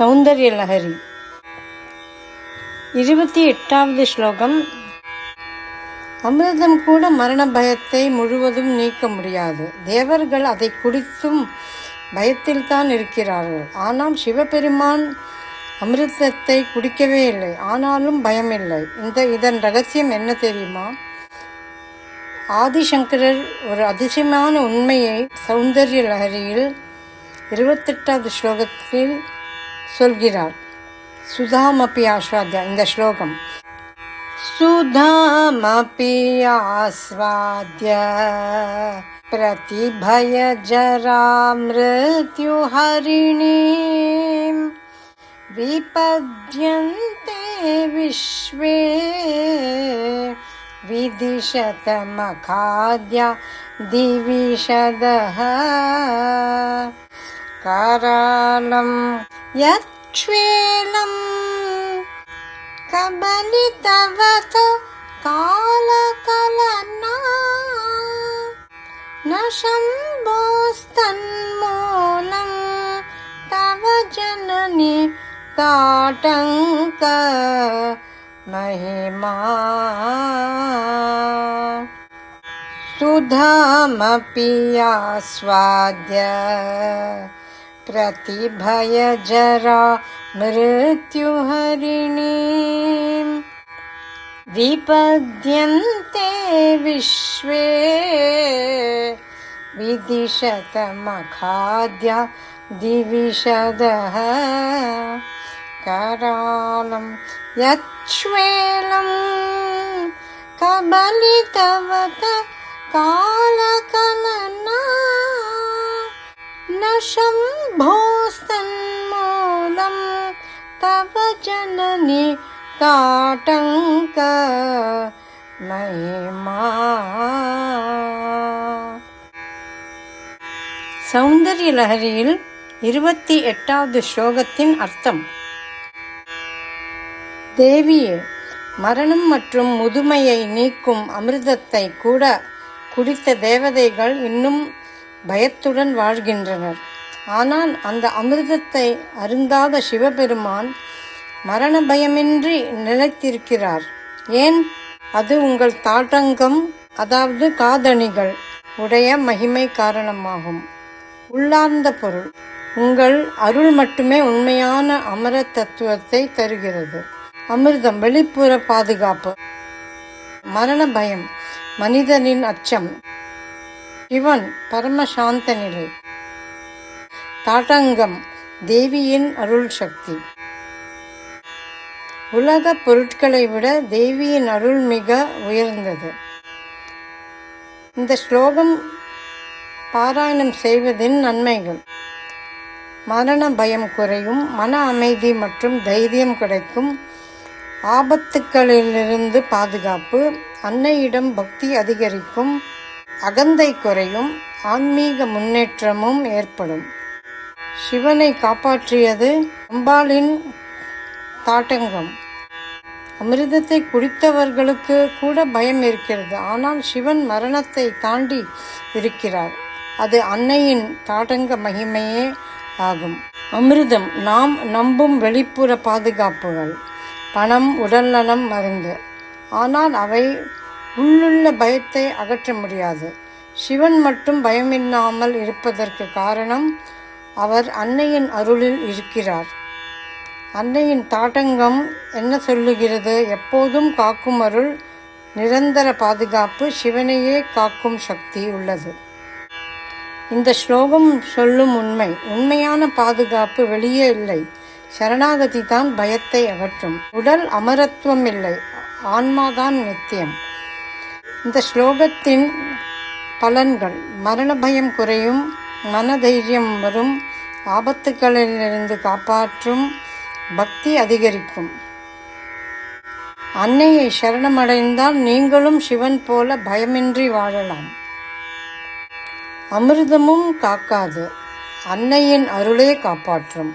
சௌந்தர்ய லஹரி 28வது ஸ்லோகம். அமிர்தம் கூட மரண பயத்தை முழுவதும் நீக்க முடியாது. தேவர்கள் அதை குடித்தும் பயத்தில்தான் இருக்கிறார்கள். ஆனால் சிவபெருமான் அமிர்தத்தை குடிக்கவே இல்லை, ஆனாலும் பயமில்லை. இதன் ரகசியம் என்ன தெரியுமா? ஆதிசங்கரர் ஒரு அதிசயமான உண்மையை சௌந்தர்ய லஹரியில் 28வது ஸ்லோகத்தில் சொல்கிறார். சுதாமபி ஆஸ்வாத்யா. இந்த ஸ்லோகம் சுதாமபி ஆஸ்வாத்ய பிரதிபய ஜரா மிருத்யு ஹரிணீம் விபத்யந்தே விஸ்வே விதிஷதமகாத்யா திவிஷதஹ கராலம் யக்ஷ்வேலம் கபலிதவத காலகலனா ந சம்போஸ்தன்மூலம் தவ ஜனனி தாடங்க மஹிமா சுதாமபி ஆஸ்வாத்ய பிரதிபய ஜரா மிருத்யு ஹரிணீம் விபத்யந்தே விஸ்வே விதிஷதமகாத்யா திவிஷதஹ கராலம் யக்ஷ்வேலம் கபலிதவத காலகலனா ந சம்போஸ்தன்மூலம் தவ ஜனனி தாடங்க மஹிமா. சௌந்தர்ய லஹரியில் 28வது ஸ்லோகத்தின் அர்த்தம். தேவியே, மரணம் மற்றும் முதுமையை நீக்கும் அமிர்தத்தை கூட குடித்த தேவதைகள் இன்னும் பயத்துடன் வாழ்கின்றனர். ஆனால் அந்த அமிர்தத்தை அருந்தாத சிவபெருமான் மரண பயமின்றி நிலைத்திருக்கிறார். ஏன்? அது உங்கள் தாட்டங்கம், அதாவது காதணிகள் உடைய மகிமை காரணமாகும். உள்ளார்ந்த பொருள். உங்கள் அருள் மட்டுமே உண்மையான அமர தத்துவத்தை தருகிறது. அமிர்தம் வெளிப்புற பாதுகாப்பு, மரண பயம் மனிதனின் அச்சம், சிவன் பரமசாந்த நிலை, தாட்டங்கம் தேவியின் அருள் சக்தி. உலக பொருட்களை விட தேவியின் அருள் மிக உயர்ந்தது. இந்த ஸ்லோகம் பாராயணம் செய்வதின் நன்மைகள்: மரண பயம் குறையும், மன அமைதி மற்றும் தைரியம் கிடைக்கும், ஆபத்துக்களிலிருந்து பாதுகாப்பு, அன்னையிடம் பக்தி அதிகரிக்கும், அகந்தை குறையும், ஆன்மீக முன்னேற்றமும் ஏற்படும். சிவனை காப்பாற்றியது அம்பாளின் தாட்டங்கம். அமிர்தத்தை குடித்தவர்களுக்கு கூட பயம் இருக்கிறது, ஆனால் சிவன் மரணத்தை தாண்டி இருக்கிறார். அது அன்னையின் தாட்டங்க மகிமையே ஆகும். அமிர்தம் நாம் நம்பும் வெளிப்புற பாதுகாப்புகள், பணம், உடல்நலம், மருந்து. ஆனால் அவை உள்ளுள்ள பயத்தை அகற்ற முடியாது. சிவன் மட்டும் பயமில்லாமல் இருப்பதற்கு காரணம் அவர் அன்னையின் அருளில் இருக்கிறார். அன்னையின் தாட்டங்கம் என்ன சொல்லுகிறது? எப்போதும் காக்கும் அருள், நிரந்தர பாதுகாப்பு, சிவனையே காக்கும் சக்தி உள்ளது. இந்த ஸ்லோகம் சொல்லும் உண்மை. உண்மையான பாதுகாப்பு வெளியே இல்லை, சரணாகதி தான் பயத்தை அகற்றும். உடல் அமரத்துவம் இல்லை, ஆன்மாதான் நித்தியம். இந்த ஸ்லோகத்தின் பலன்கள்: மரண பயம் குறையும், மனதைரியம் வரும், ஆபத்துக்களிலிருந்து காப்பாற்றும், பக்தி அதிகரிக்கும். அன்னையை சரணமடைந்தால் நீங்களும் சிவன் போல பயமின்றி வாழலாம். அமிர்தமும் காக்காது, அன்னையின் அருளே காப்பாற்றும்.